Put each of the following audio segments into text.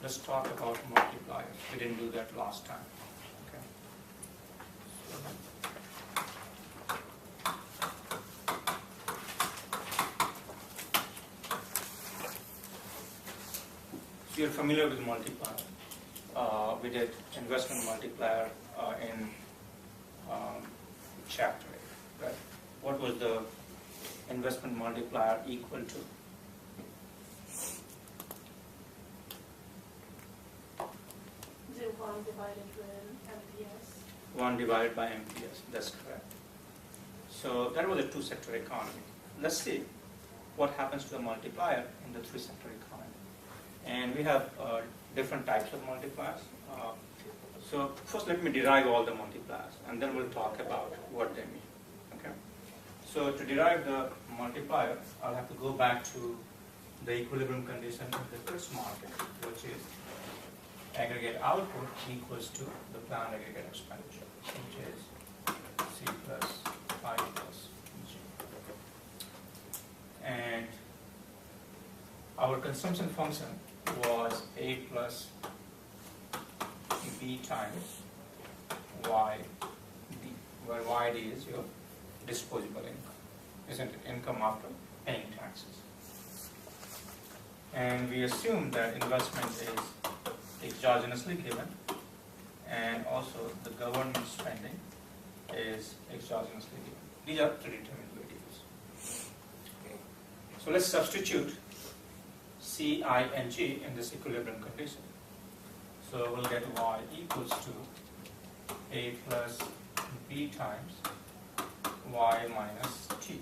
let's talk about multipliers. We didn't do that last time. Okay. So you're familiar with multiplier. We did investment multiplier in chapter 8, right? What was the investment multiplier equal to? 1 divided with MPS. 1 divided by MPS, that's correct. So that was a two-sector economy. Let's see what happens to the multiplier in the three-sector economy. And we have different types of multipliers. So first let me derive all the multipliers, and then we'll talk about what they mean. Okay? So to derive the multiplier, I'll have to go back to the equilibrium condition in the first market, which is aggregate output equals to the planned aggregate expenditure, which is C plus I plus G. And our consumption function was A plus B times YD, where YD is your disposable income, isn't it? Income after paying taxes. And we assume that investment is exogenously given, and also the government spending is exogenously given. These are predetermined variables. So let's substitute C, I, and G in this equilibrium condition. So we'll get Y equals to A plus B times Y minus T,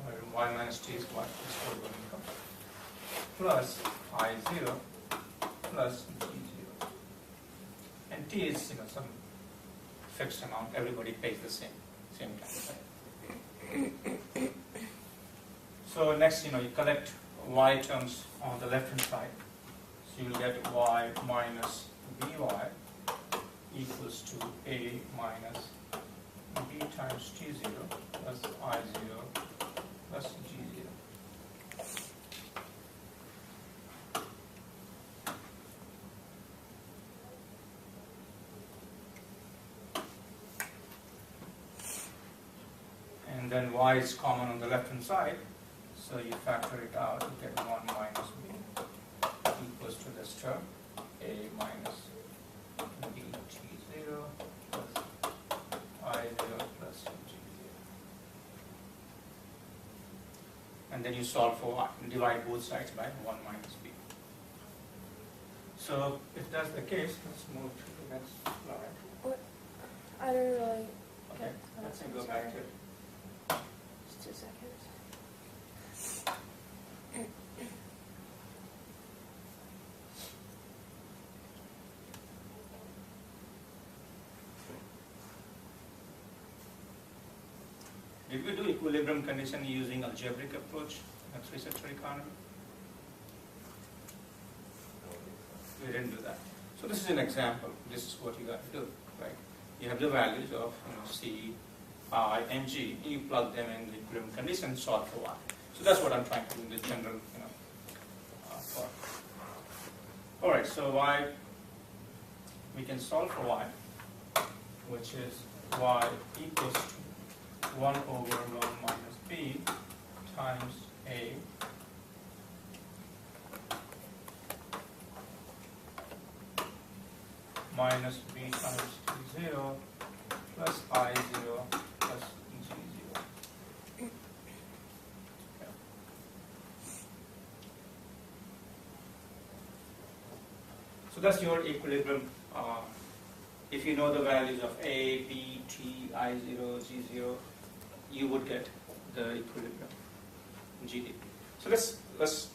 where Y minus T is what? Disposable income, plus I0 plus G0. And T is some fixed amount, everybody pays the same tax. Right? So next you collect Y terms on the left hand side. So you'll get Y minus BY equals to A minus B times T0 plus I0 plus G0. And then Y is common on the left hand side, so you factor it out, you get 1 minus B equals to this term, A minus B T0 plus I0 plus G0. And then you solve for Y and divide both sides by 1 minus B. So if that's the case, let's move to the next slide. What? I don't really. Okay, let's go back to it. Just 2 seconds. Did we do equilibrium condition using algebraic approach in a three-sector economy? We didn't do that. So this is an example. This is what you got to do, right? You have the values of C, I, and G. You plug them in the equilibrium condition, solve for Y. So that's what I'm trying to do in the general, part. All right. So Y, we can solve for Y, which is Y equals to 1 over 1 minus B times A minus B times T0 plus I0 plus G0. Okay. So that's your equilibrium. If you know the values of A, B, T, I0, G0, you would get the equilibrium GDP. So let's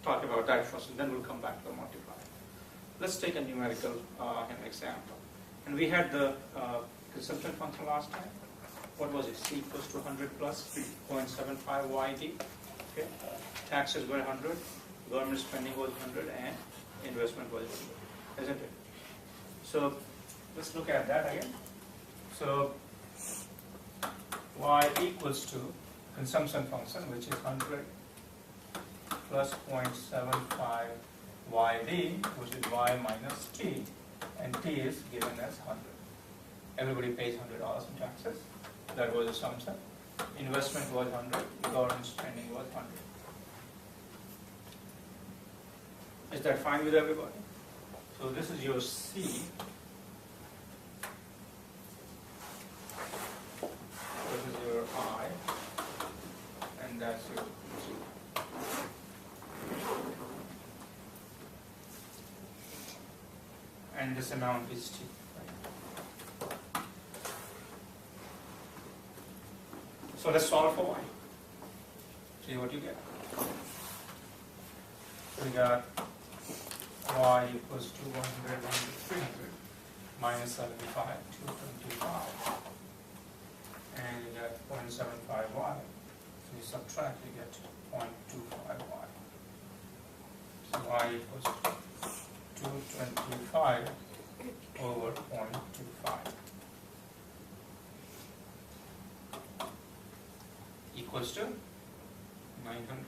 talk about that first, and then we'll come back to the multiplier. Let's take a numerical example. And we had the consumption function last time. What was it? C equals to 100 plus 0.75 YD. Okay. Taxes were 100, government spending was 100, and investment was 100, isn't it? So let's look at that again. So Y equals to consumption function, which is 100 plus 0.75 YD, which is Y minus T, and T is given as 100. Everybody pays $100 in taxes. That was assumption. Investment was 100, government spending was 100. Is that fine with everybody? So this is your C. This is your I, and that's your G. And this amount is T. Right? So let's solve for Y. See what you get. So we got Y equals to 100 into 300 minus 75, 225. And you get 0.75Y. So you subtract, you get 0.25Y. So Y equals to 225 over 0.25 equals to 900.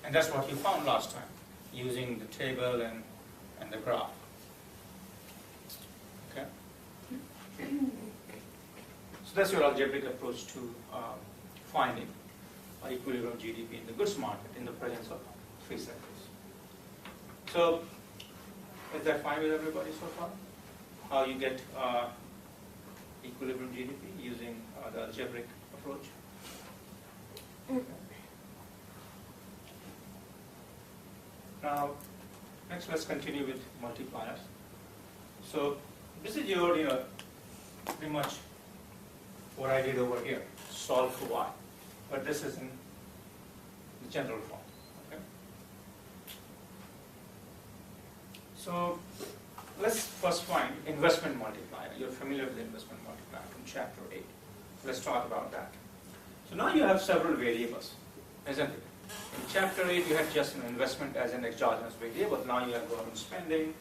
And that's what you found last time, using the table and the graph. Okay? So that's your algebraic approach to finding equilibrium GDP in the goods market in the presence of three sectors. So, is that fine with everybody so far? How you get equilibrium GDP using the algebraic approach? Okay. Now, next let's continue with multipliers. So, this is your, pretty much what I did over here, solve for Y. But this is in the general form. Okay? So, let's first find investment multiplier. You're familiar with the investment multiplier from chapter 8. Let's talk about that. So now you have several variables, isn't it? In chapter 8, you had just an investment as an exogenous variable. Now you have government spending,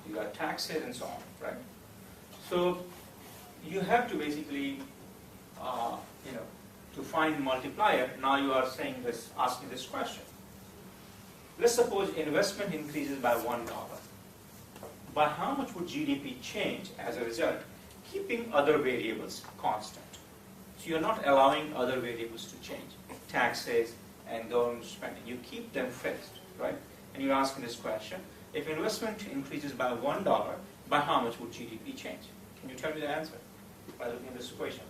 you got taxes, and so on, right? So you have to basically, to find multiplier. Now you are saying this, asking this question. Let's suppose investment increases by $1. By how much would GDP change as a result, keeping other variables constant? So you're not allowing other variables to change. Taxes and government spending, you keep them fixed, right? And you're asking this question, if investment increases by $1, by how much would GDP change? Can you tell me the answer by looking at this equation?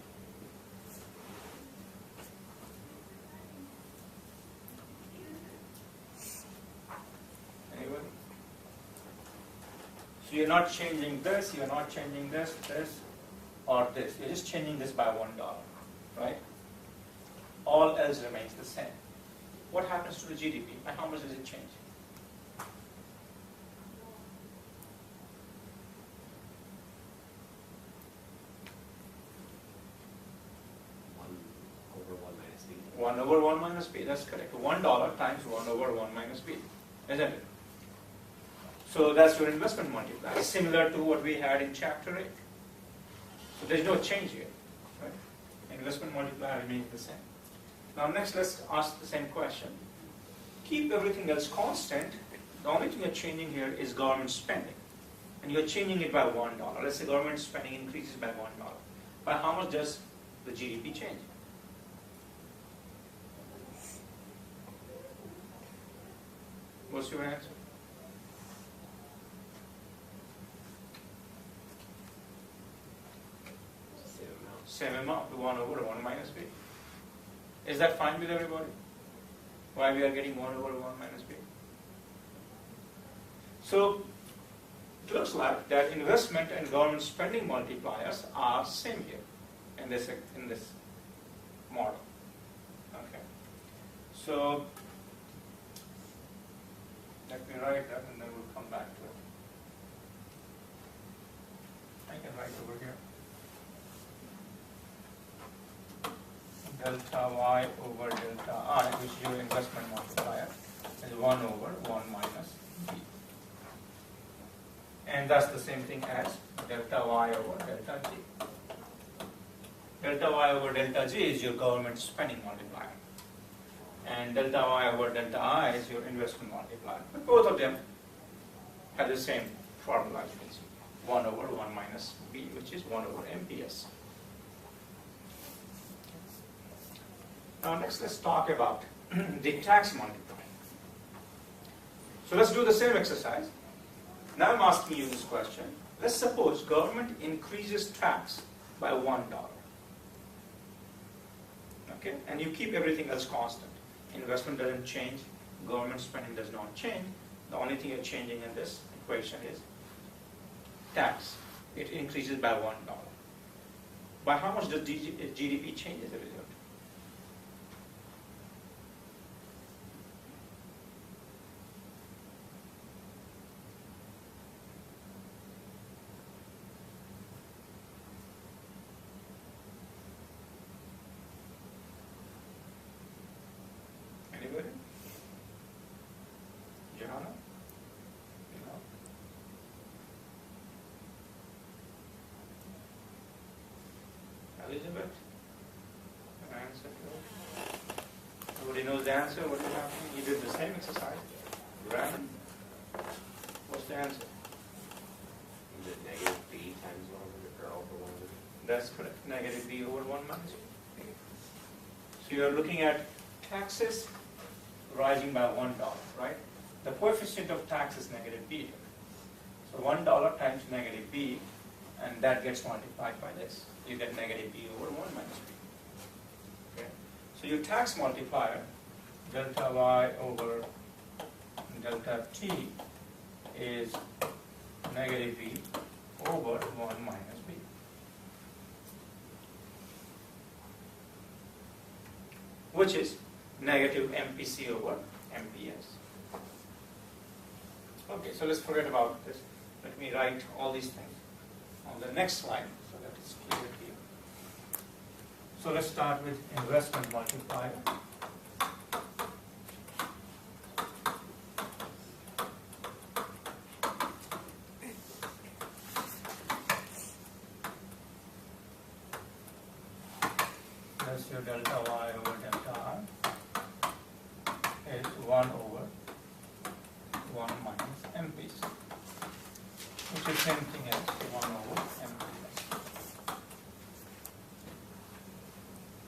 Anybody? So you're not changing this, you're not changing this, or this. You're just changing this by $1, right? All else remains the same. What happens to the GDP? By how much does it change? One over 1 minus B, that's correct. $1 times 1 over 1 minus B, isn't it? So that's your investment multiplier, similar to what we had in chapter 8. So there's no change here, right? Investment multiplier remains the same. Now next, let's ask the same question. Keep everything else constant. The only thing you're changing here is government spending. And you're changing it by $1. Let's say government spending increases by $1. By how much does the GDP change? What's your answer? Same amount, 1 over 1 minus B. Is that fine with everybody? Why we are getting 1 over 1 minus B? So, it looks like that investment and government spending multipliers are same here in this model. Okay. So, let me write that and then we'll come back to it. I can write over here. Delta Y over delta I, which is your investment multiplier, is 1 over 1 minus B. And that's the same thing as delta Y over delta G. Delta y over delta g is your government spending multiplier. And delta y over delta I is your investment multiplier. But both of them have the same formula, as you can see. 1 over 1 minus b, which is 1 over MPS. Now next let's talk about the tax multiplier. So let's do the same exercise. Now I'm asking you this question. Let's suppose government increases tax by $1. Okay? And you keep everything else constant. Investment doesn't change, government spending does not change. The only thing you're changing in this equation is tax. It increases by $1. By how much does GDP change as a result? Anybody? Johanna? No? Elizabeth? An answer to it? Nobody knows the answer? What is happening? You did the same exercise. Brandon? What's the answer? Is it negative b times 100 or over 100? That's correct. Negative b over 1 minus b. So you are looking at taxes rising by $1, right? The coefficient of tax is negative b here. So $1 times negative b, and that gets multiplied by this. You get negative b over 1 minus b. Okay? So your tax multiplier, delta y over delta t, is negative b over 1 minus b. Which is negative MPC over MPS. Okay, so let's forget about this. Let me write all these things on the next slide so that it's clear here. So let's start with investment multiplier. That's your delta y over delta I is 1 over 1 minus MPC, which is same thing as 1 over MPS.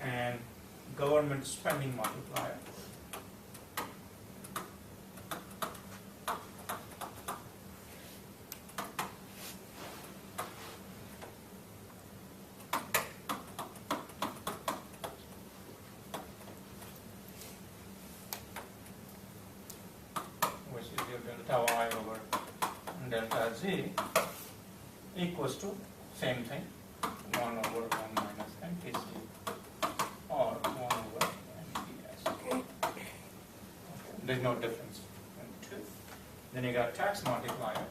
And government spending multiplier, which is your delta y over delta z, equals to same thing, 1 over 1 minus MPC or 1 over MPS. Okay. There's no difference in the two. Then you got tax multiplier.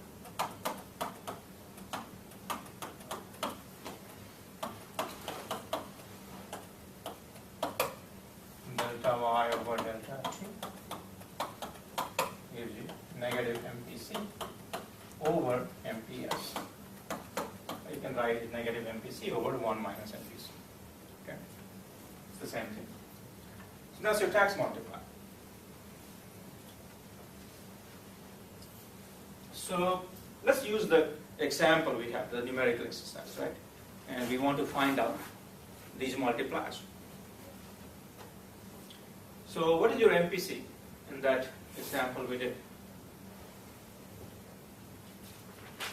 Delta y over delta t gives you negative MPC over MPS. You can write it negative MPC over 1 minus MPC. Okay? It's the same thing. So that's your tax multiplier. So let's use the example we have, the numerical exercise, right? And we want to find out these multipliers. So what is your MPC in that example we did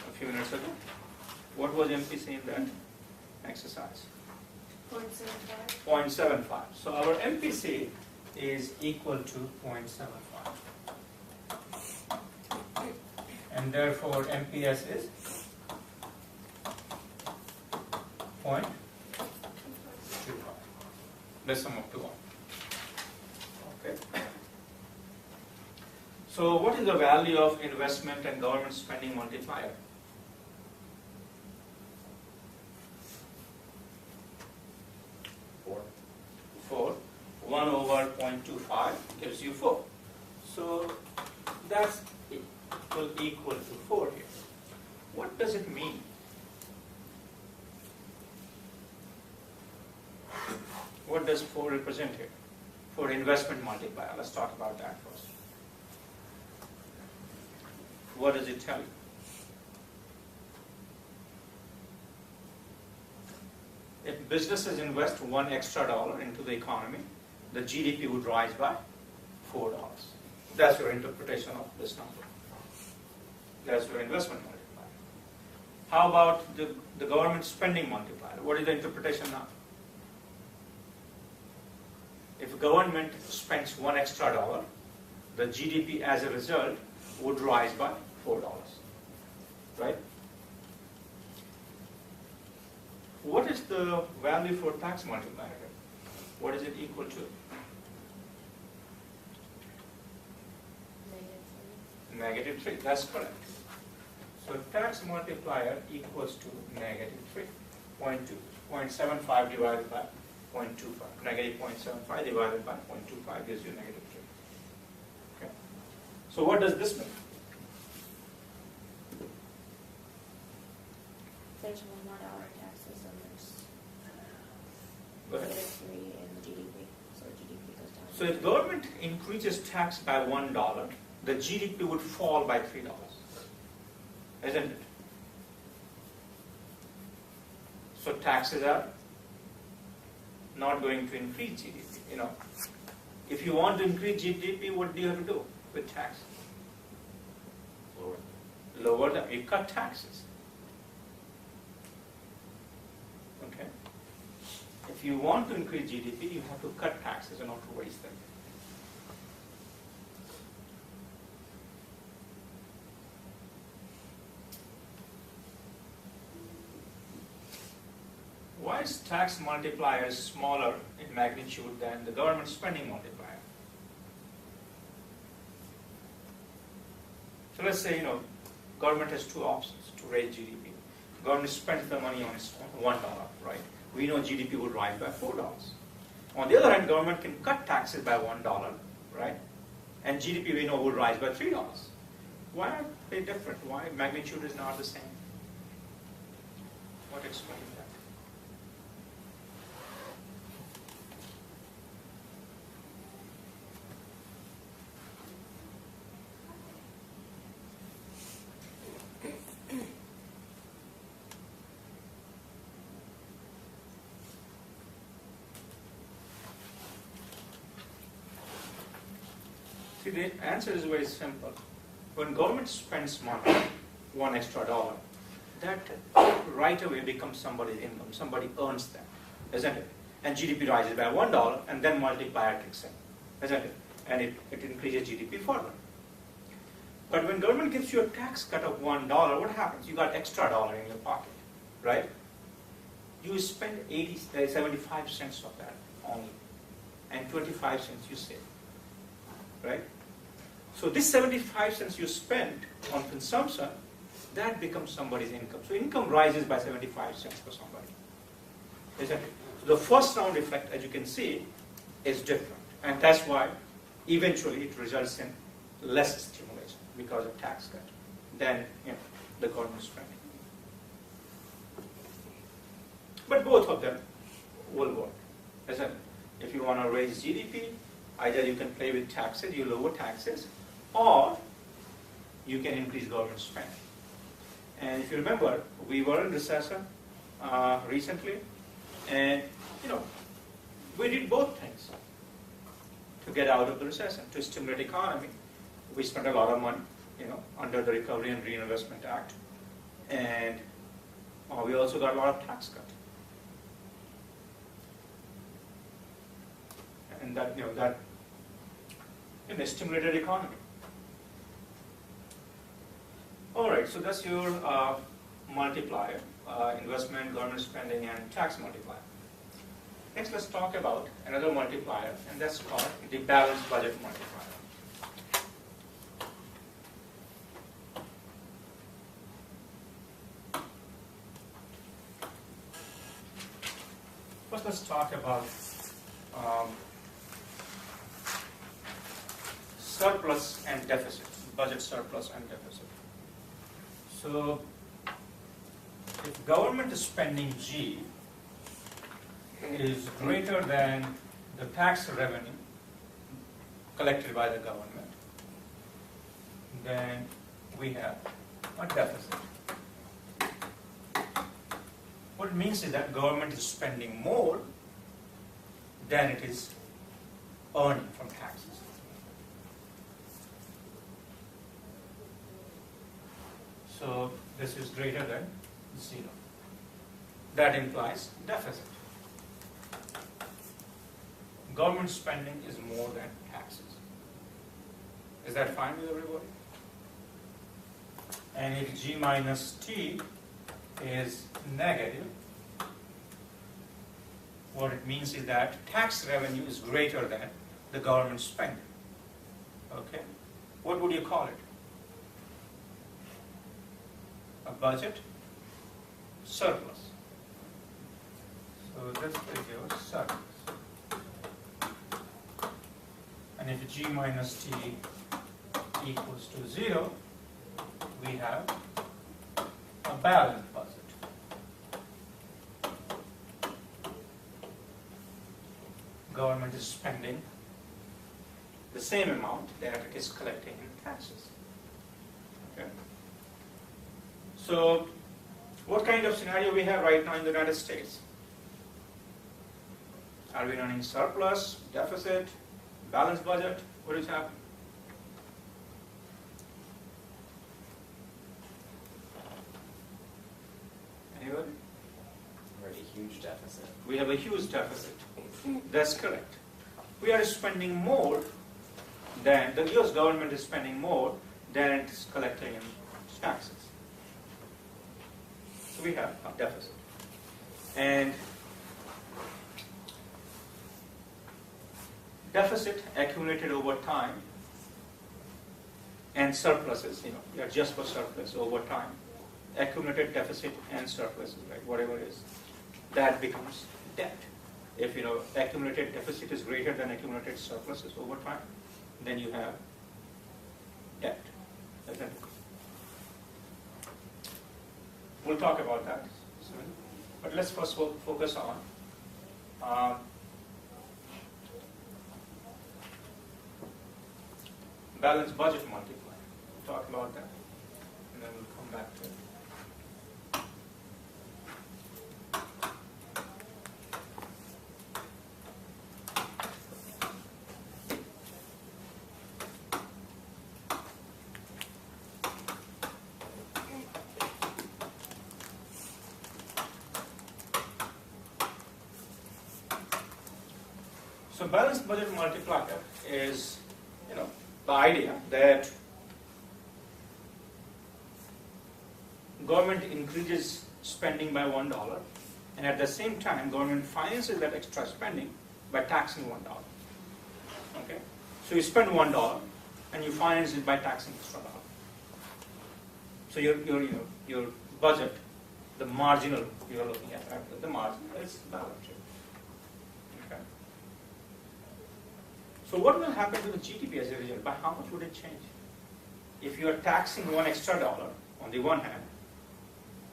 a few minutes ago? What was MPC in that exercise? 0.75. 0.75. So our MPC is equal to 0.75. And therefore MPS is 0.25. Let's sum up to 1. Okay. So what is the value of investment and government spending multiplier? 4. 1 over 0.25 gives you 4. So that's equal to 4 here. What does it mean? What does 4 represent here? For investment multiplier. Let's talk about that first. What does it tell you? If businesses invest $1 extra into the economy, the GDP would rise by $4. That's your interpretation of this number. That's your investment multiplier. How about the government spending multiplier? What is the interpretation now? If government spends $1 extra, the GDP as a result would rise by $4. Right? What is the value for tax multiplier? What is it equal to? -3. That's correct. So tax multiplier equals to -3. 0.75 divided by 0.25. -0.75 divided by 0.25 gives you -3. Okay. So what does this mean? There's $1 taxes and there's Go ahead. -3 in the GDP, so GDP goes down. So if government increases tax by $1, the GDP would fall by $3, isn't it? So taxes are not going to increase GDP. You know, if you want to increase GDP, what do you have to do with tax? Lower them. You cut taxes. Okay. If you want to increase GDP, you have to cut taxes and not to raise them. Why is tax multiplier smaller in magnitude than the government spending multiplier? So let's say, government has two options to raise GDP. Government spends the money on $1, right? We know GDP would rise by $4. On the other hand, government can cut taxes by $1, right? And GDP we know would rise by $3. Why are they different? Why magnitude is not the same? What explains that? See, the answer is very simple. When government spends money, $1 extra, that right away becomes somebody's income. Somebody earns that, isn't it? And GDP rises by $1, and then multiplier kicks in, isn't it? And it increases GDP further. But when government gives you a tax cut of $1, what happens? You got extra dollar in your pocket, right? You spend 75 cents of that only, and 25 cents you save. Right? So this 75 cents you spend on consumption, that becomes somebody's income. So income rises by 75 cents for somebody. Isn't it? So the first round effect, as you can see, is different. And that's why eventually it results in less stimulation because of tax cut than the government spending. But both of them will work. Isn't it? If you want to raise GDP, either you can play with taxes, you lower taxes, or you can increase government spending. And if you remember, we were in recession recently, and we did both things to get out of the recession, to stimulate the economy. We spent a lot of money, under the Recovery and Reinvestment Act, and we also got a lot of tax cut. And that stimulated economy. All right, so that's your multiplier, investment, government spending, and tax multiplier. Next, let's talk about another multiplier, and that's called the balanced budget multiplier. First, let's talk about surplus and deficit, budget surplus and deficit. So, if government is spending G, is greater than the tax revenue collected by the government, then we have a deficit. What it means is that government is spending more than it is earning from taxes. So this is greater than 0. That implies deficit. Government spending is more than taxes. Is that fine with everybody? And if G minus T is negative, what it means is that tax revenue is greater than the government spending. Okay? What would you call it? A budget surplus. So this is your surplus. And if G minus T equals to 0, we have a balanced budget. Government is spending the same amount that it is collecting in taxes. Okay. So, what kind of scenario we have right now in the United States? Are we running surplus, deficit, balanced budget? What is happening? Anybody? We're at a huge deficit. We have a huge deficit. That's correct. We are spending more than, the US government is spending more than it's collecting in taxes. So we have a deficit. And deficit accumulated over time and surpluses, you adjust for surplus over time. Accumulated deficit and surpluses, right, whatever it is, that becomes debt. If accumulated deficit is greater than accumulated surpluses over time, then you have debt. Isn't it? We'll talk about that soon. But let's first focus on balanced budget multiplier. We'll talk about that, and then we'll come back to it. So balanced budget multiplier is, the idea that government increases spending by $1, and at the same time, government finances that extra spending by taxing $1. Okay, so you spend $1, and you finance it by taxing extra $1. So your budget, the marginal you are looking at, right? The margin is balanced. Okay. So what will happen to the GDP as a result? By how much would it change? If you are taxing $1 extra on the one hand,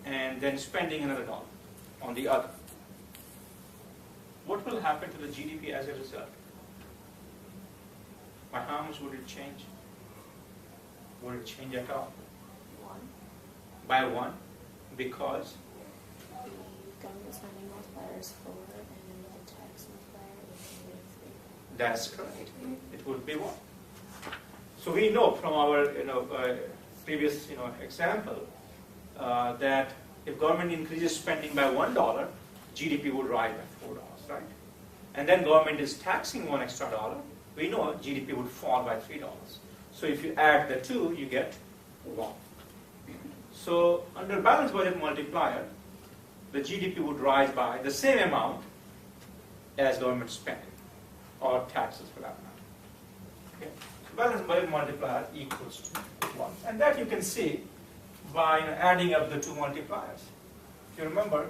and then spending another $1 on the other, what will happen to the GDP as a result? By how much would it change? Would it change at all? 1. By 1, because The government spending multiplier is 4, and then the tax multiplier is that's correct. It would be 1. So we know from our previous example that if government increases spending by $1, GDP would rise by $4, right? And then government is taxing $1 extra, we know GDP would fall by $3. So if you add the 2, you get 1. So under balanced budget multiplier, the GDP would rise by the same amount as government spending, or taxes for that matter. Okay? So balanced budget multiplier equals to 1. And that you can see by adding up the two multipliers. If you remember,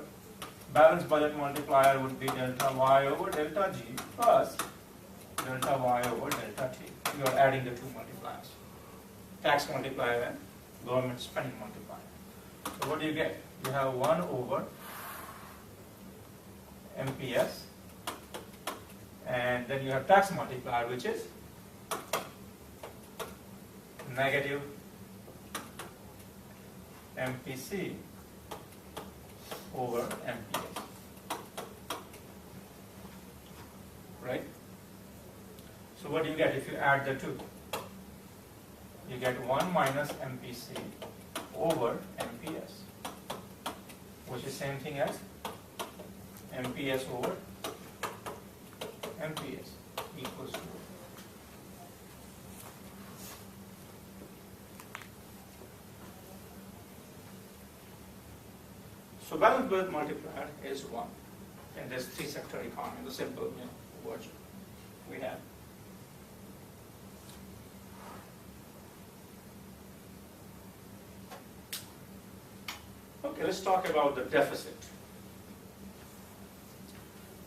balanced budget multiplier would be delta y over delta g plus delta y over delta t. You are adding the two multipliers. Tax multiplier and government spending multiplier. So what do you get? You have 1 over MPS And then you have tax multiplier, which is negative MPC over MPS. Right? So what do you get if you add the two? You get 1 minus MPC over MPS, which is same thing as MPS over MPS equals to. So balance birth multiplier is 1 in this three-sector economy, the simple version we have. Okay, let's talk about the deficit.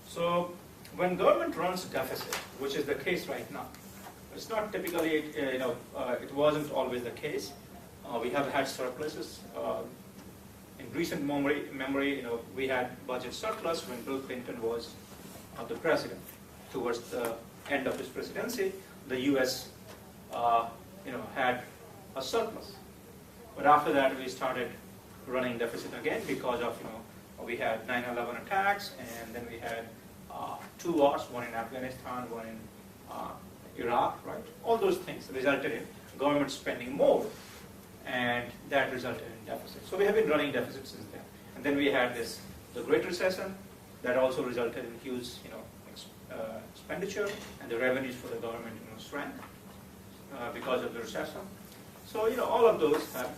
So when government runs deficit, which is the case right now, it's not typically, it wasn't always the case. We have had surpluses. In recent memory, we had budget surplus when Bill Clinton was the president. Towards the end of his presidency, the U.S. Had a surplus. But after that, we started running deficit again because of we had 9/11 attacks, and then we had 2 wars, one in Afghanistan, one in Iraq, right? All those things resulted in government spending more, and that resulted in deficit. So we have been running deficit since then. And then we had the Great Recession, that also resulted in huge expenditure, and the revenues for the government shrank because of the recession. So all of those have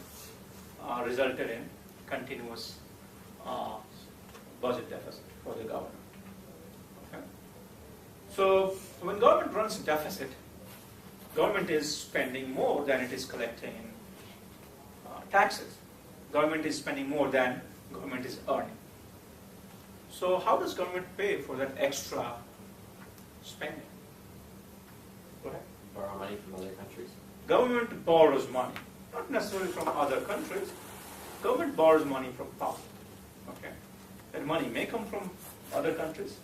resulted in continuous budget deficit for the government. Okay? So when government runs deficit, government is spending more than it is collecting in taxes. Government is spending more than government is earning. So how does government pay for that extra spending? Go ahead. Borrow money from other countries. Government borrows money, not necessarily from other countries. Government borrows money from public. Okay, that money may come from other countries,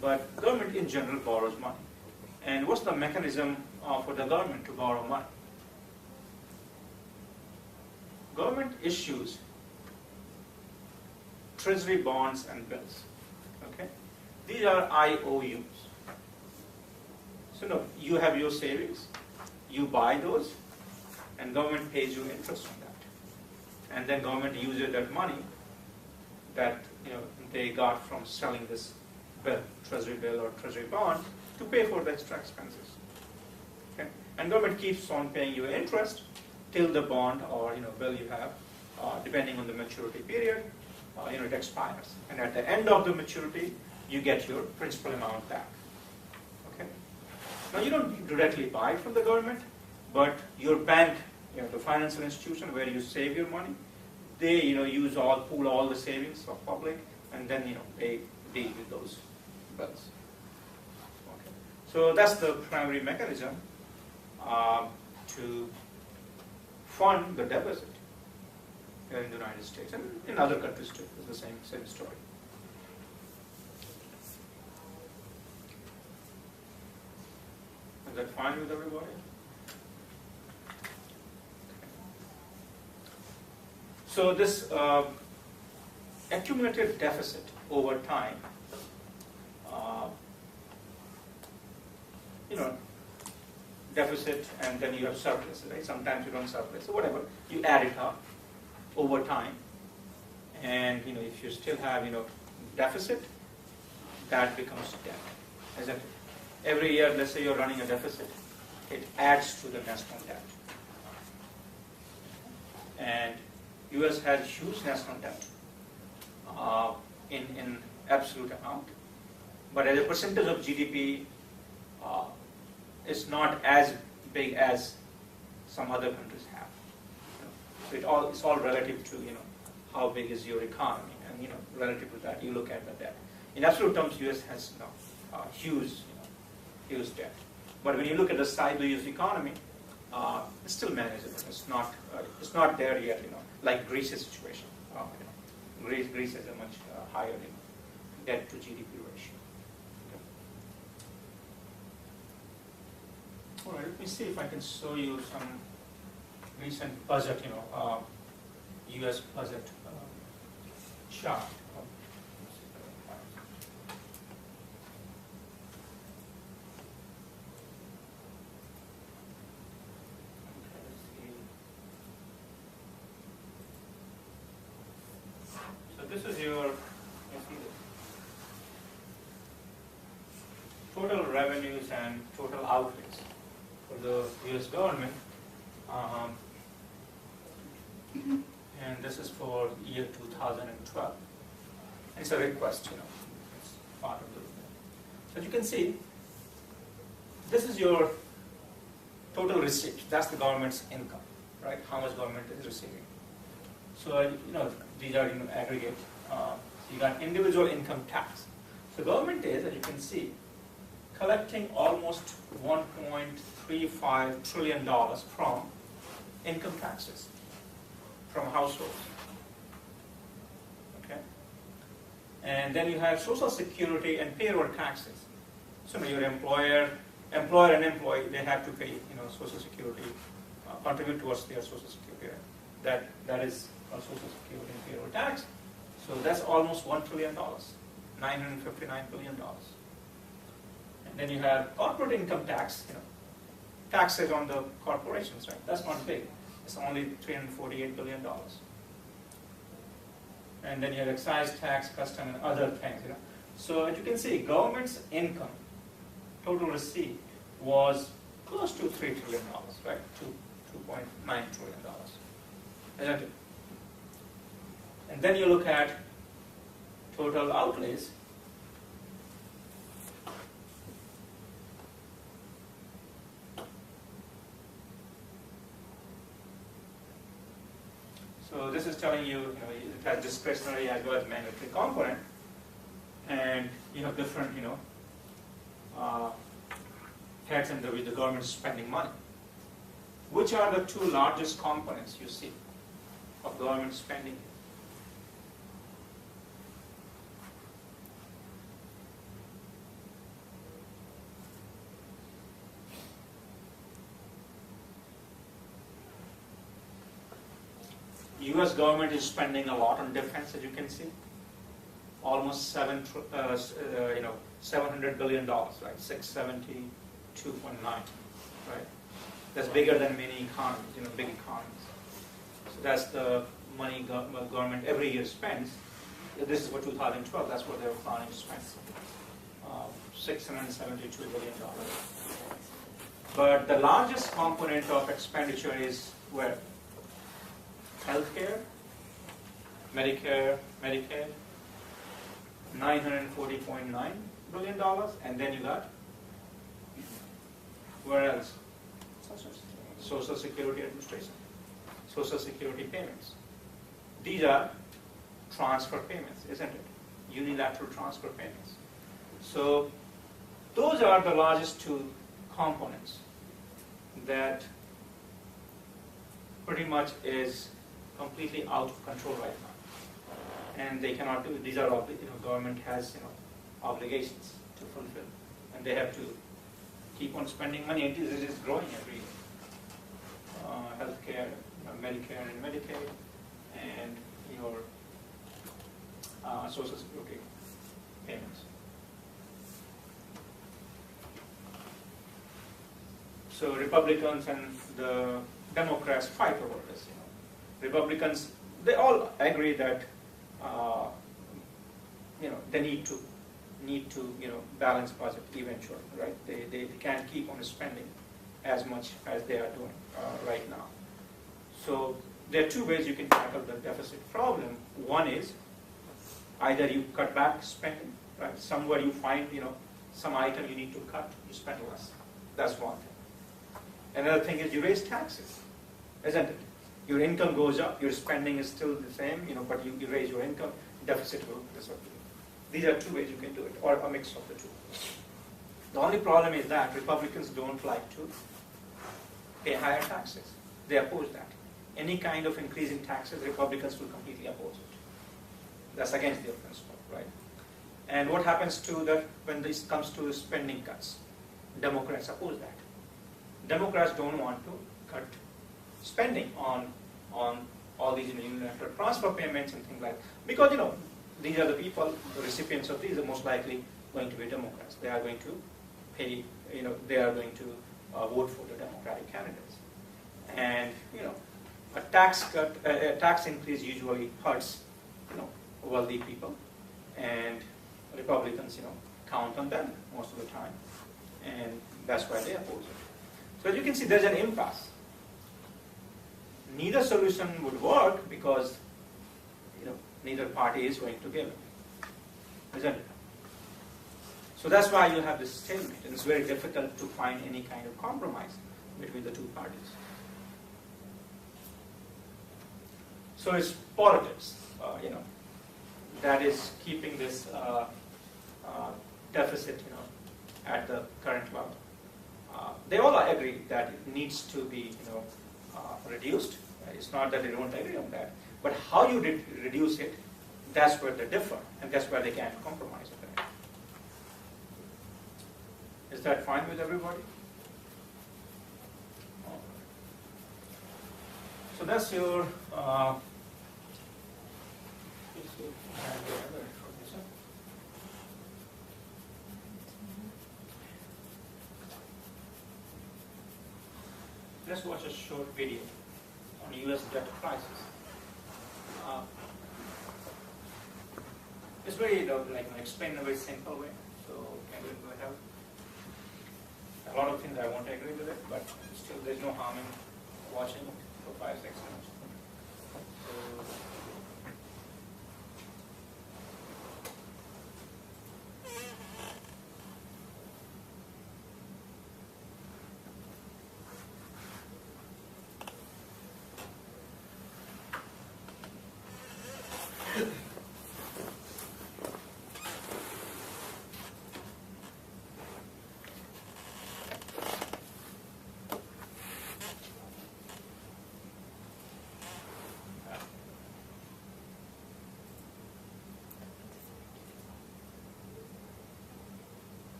but government in general borrows money. And what's the mechanism for the government to borrow money? Government issues treasury bonds and bills. Okay, these are IOUs. So you have your savings, you buy those, and government pays you interest on that. And then government uses that money that they got from selling this bill, treasury bill or treasury bond, to pay for the extra expenses. Okay? And government keeps on paying you interest till the bond or bill you have, depending on the maturity period, it expires. And at the end of the maturity, you get your principal amount back. Okay? Now you don't directly buy from the government, but your bank, the financial institution where you save your money, they pool all the savings of public, and then they deal with those bills. Okay. So that's the primary mechanism to fund the deficit here in the United States, and in other countries too. It's the same story. Is that fine with everybody? So this accumulated deficit over time, deficit, and then you have surplus, right? Sometimes you run surplus, so whatever, you add it up over time, and if you still have deficit, that becomes debt, isn't it? Every year, let's say you're running a deficit, it adds to the national debt, and U.S. has huge national debt in absolute amount, but as a percentage of GDP, it's not as big as some other countries have. So it's all relative to how big is your economy, and relative to that you look at the debt. In absolute terms, U.S. has huge debt, but when you look at the size of the U.S. economy, it's still manageable. It's not there yet. Like Greece's situation. Greece has a much higher debt to GDP ratio. Okay. All right, let me see if I can show you some recent budget, U.S. budget chart. So this is your, let's see this, total revenues and total outlays for the U.S. government. And this is for year 2012. It's a request, it's part of the. So you can see, this is your total receipt. That's the government's income, right? How much government is receiving. So these are aggregate. You got individual income tax. So government is, as you can see, collecting almost $1.35 trillion from income taxes from households. Okay, and then you have Social Security and payroll taxes. So your employer and employee, they have to pay Social Security, contribute towards their Social Security. That is a Social Security and payroll tax. So that's almost $1 trillion, $959 billion. And then you have corporate income tax, taxes on the corporations, right? That's not big. It's only $348 billion. And then you have excise tax, custom, and other things. So as you can see, government's income, total receipt, was close to $3 trillion, right? $2.9 trillion, isn't it? And then you look at total outlays. So this is telling you, it has discretionary as well as mandatory component, and you have different, heads under which the government is spending money. Which are the two largest components you see of government spending? U.S. government is spending a lot on defense, as you can see. Almost $700 billion, right? 672.9, right? That's bigger than many economies, big economies. So that's the money government every year spends. This is for 2012. That's what they were planning to spend. $672 billion. But the largest component of expenditure is where? Healthcare, Medicare, Medicaid, $940.9 billion, and then you got, where else? Social Security. Social Security Administration, Social Security payments. These are transfer payments, isn't it? Unilateral transfer payments. So those are the largest two components that pretty much is completely out of control right now, and they cannot do it. These are government has obligations to fulfill, and they have to keep on spending money. And it is growing every year. Healthcare, Medicare and Medicaid, and your Social Security payments. So Republicans and the Democrats fight over this. Republicans, they all agree that they need to balance budget eventually, right? They can't keep on spending as much as they are doing right now. So there are two ways you can tackle the deficit problem. One is either you cut back spending, right? Somewhere you find some item you need to cut, you spend less. That's one thing. Another thing is you raise taxes, isn't it? Your income goes up, your spending is still the same, but you raise your income, deficit will disappear. These are two ways you can do it, or a mix of the two. The only problem is that Republicans don't like to pay higher taxes. They oppose that. Any kind of increase in taxes, Republicans will completely oppose it. That's against their principle, right? And what happens to that when this comes to spending cuts? Democrats oppose that. Democrats don't want to cut spending on all these unilateral transfer payments and things like that. Because these are the people, the recipients of these are most likely going to be Democrats. They are going to pay, they are going to vote for the Democratic candidates. And a tax cut, a tax increase usually hurts wealthy people, and Republicans count on them most of the time, and that's why they oppose it. So as you can see, there's an impasse. Neither solution would work because neither party is going to give it, isn't it? So that's why you have this stalemate, and it's very difficult to find any kind of compromise between the two parties. So it's politics, that is keeping this deficit, at the current level. They all agree that it needs to be, reduced. It's not that they don't agree on that, but how you reduce it, that's where they differ, and that's where they can't compromise on it. Is that fine with everybody? So that's your. Let's watch a short video on U.S. debt crisis. It's very explained in a very simple way. So can we go ahead? A lot of things I won't agree with it, but still there's no harm in watching it for 5-6 minutes.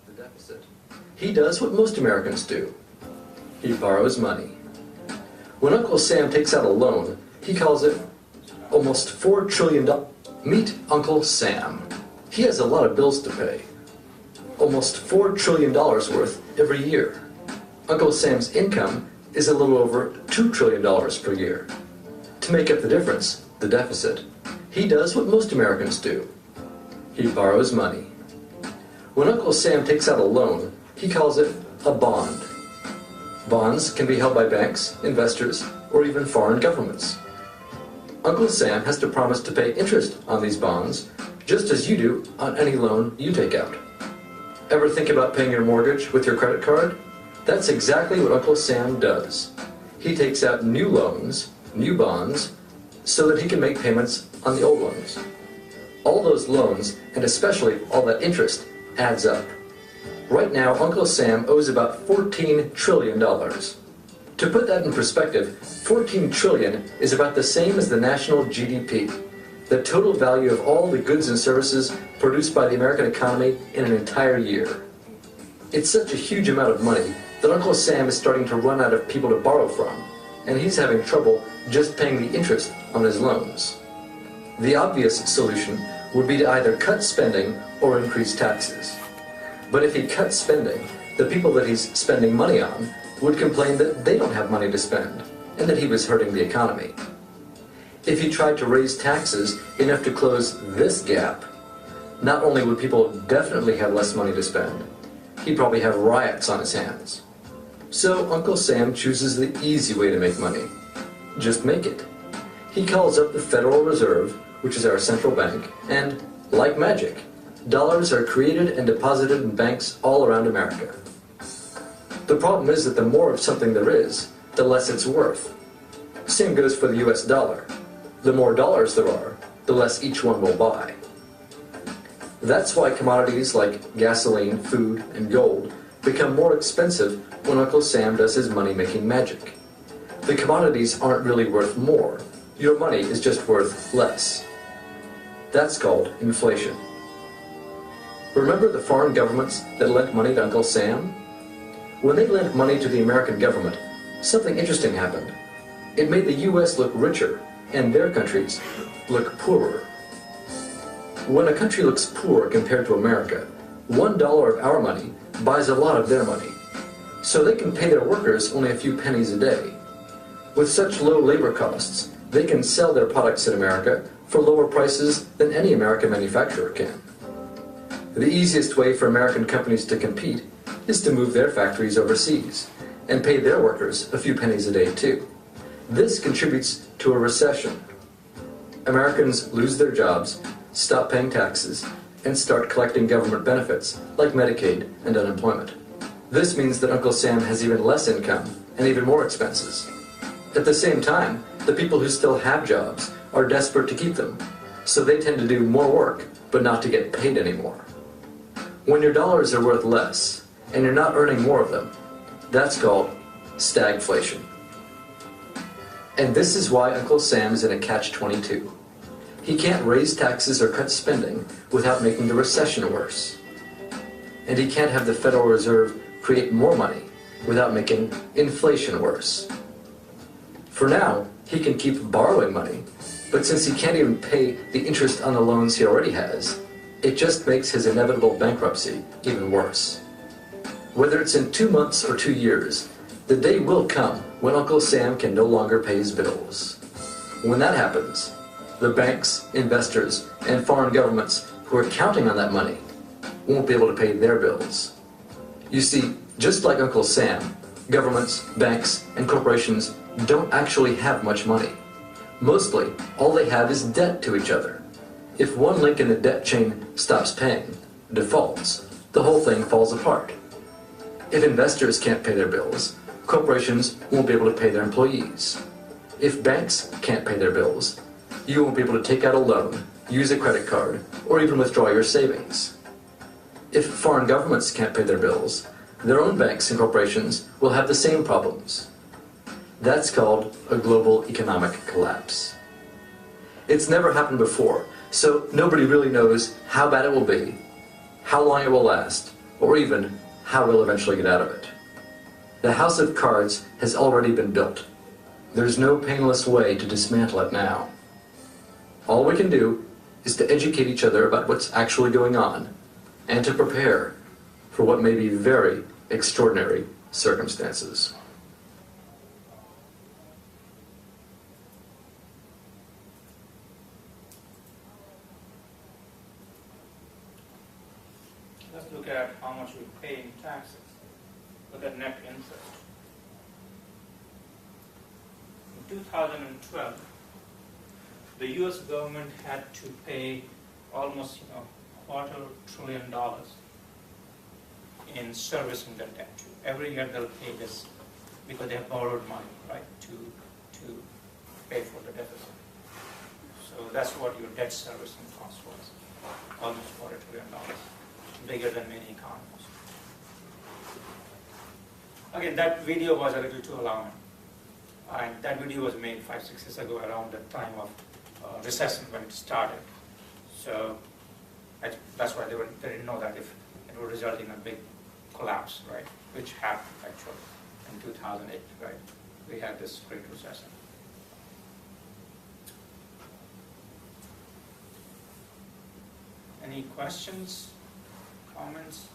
The deficit. He does what most Americans do. He borrows money. When Uncle Sam takes out a loan, he calls it almost $4 trillion. Meet Uncle Sam. He has a lot of bills to pay. Almost $4 trillion worth every year. Uncle Sam's income is a little over $2 trillion per year. To make up the difference, the deficit, he does what most Americans do. He borrows money. When Uncle Sam takes out a loan, he calls it a bond. Bonds can be held by banks, investors, or even foreign governments. Uncle Sam has to promise to pay interest on these bonds, just as you do on any loan you take out. Ever think about paying your mortgage with your credit card? That's exactly what Uncle Sam does. He takes out new loans, new bonds, so that he can make payments on the old ones. All those loans, and especially all that interest, adds up. Right now, Uncle Sam owes about $14 trillion. To put that in perspective, $14 trillion is about the same as the national GDP, the total value of all the goods and services produced by the American economy in an entire year. It's such a huge amount of money that Uncle Sam is starting to run out of people to borrow from, and he's having trouble just paying the interest on his loans. The obvious solution would be to either cut spending or increase taxes. But if he cuts spending, the people that he's spending money on would complain that they don't have money to spend, and that he was hurting the economy. If he tried to raise taxes enough to close this gap, not only would people definitely have less money to spend, he'd probably have riots on his hands. So Uncle Sam chooses the easy way to make money. Just make it. He calls up the Federal Reserve, which is our central bank, and, like magic, dollars are created and deposited in banks all around America. The problem is that the more of something there is, the less it's worth. Same goes for the US dollar. The more dollars there are, the less each one will buy. That's why commodities like gasoline, food, and gold become more expensive when Uncle Sam does his money-making magic. The commodities aren't really worth more. Your money is just worth less. That's called inflation. Remember the foreign governments that lent money to Uncle Sam? When they lent money to the American government, something interesting happened. It made the U.S. look richer and their countries look poorer. When a country looks poor compared to America, $1 of our money buys a lot of their money. So they can pay their workers only a few pennies a day. With such low labor costs, they can sell their products in America for lower prices than any American manufacturer can. The easiest way for American companies to compete is to move their factories overseas and pay their workers a few pennies a day too. This contributes to a recession. Americans lose their jobs, stop paying taxes, and start collecting government benefits like Medicaid and unemployment. This means that Uncle Sam has even less income and even more expenses. At the same time, the people who still have jobs are desperate to keep them, so they tend to do more work but not to get paid anymore. When your dollars are worth less and you're not earning more of them, that's called stagflation. And this is why Uncle Sam's in a catch-22. He can't raise taxes or cut spending without making the recession worse. And he can't have the Federal Reserve create more money without making inflation worse. For now, he can keep borrowing money, but since he can't even pay the interest on the loans he already has, it just makes his inevitable bankruptcy even worse. Whether it's in 2 months or 2 years, the day will come when Uncle Sam can no longer pay his bills. When that happens, the banks, investors, and foreign governments who are counting on that money won't be able to pay their bills. You see, just like Uncle Sam, governments, banks, and corporations don't actually have much money. Mostly, all they have is debt to each other. If one link in the debt chain stops paying, defaults, the whole thing falls apart. If investors can't pay their bills, corporations won't be able to pay their employees. If banks can't pay their bills, you won't be able to take out a loan, use a credit card, or even withdraw your savings. If foreign governments can't pay their bills, their own banks and corporations will have the same problems. That's called a global economic collapse. It's never happened before, so nobody really knows how bad it will be, how long it will last, or even how we'll eventually get out of it. The house of cards has already been built. There's no painless way to dismantle it now. All we can do is to educate each other about what's actually going on and to prepare for what may be very extraordinary circumstances. Let's look at how much we pay in taxes. Look at net interest. In 2012, the U.S. government had to pay almost $250 billion in servicing the debt. Every year they'll pay this because they have borrowed money, right, to pay for the deficit. So that's what your debt servicing cost was, almost $250 billion, bigger than many economies. Again, that video was a little too alarming. And that video was made 5-6 years ago around the time of recession when it started. So that's why they didn't know that if it would result in a big collapse, right? Which happened actually in 2008, right? We had this great recession. Any questions, comments,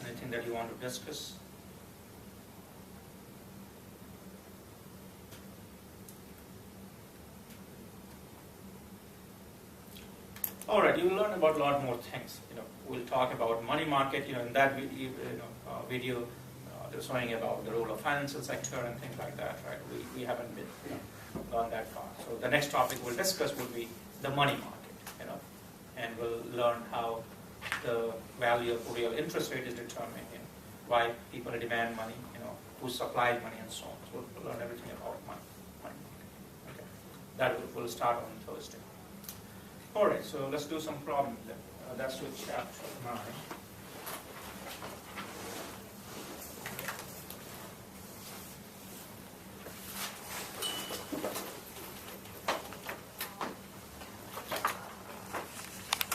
anything that you want to discuss? All right, you will learn about a lot more things. We'll talk about money market. In that video, they're showing about the role of financial sector and things like that. Right? We haven't been gone that far. So the next topic we'll discuss will be the money market. And we'll learn how the value of real interest rate is determined, why people demand money, who supplies money, and so on. So we'll learn everything about money market. Okay, that will start on Thursday. All right, so let's do some problems then. That's with chapter 9.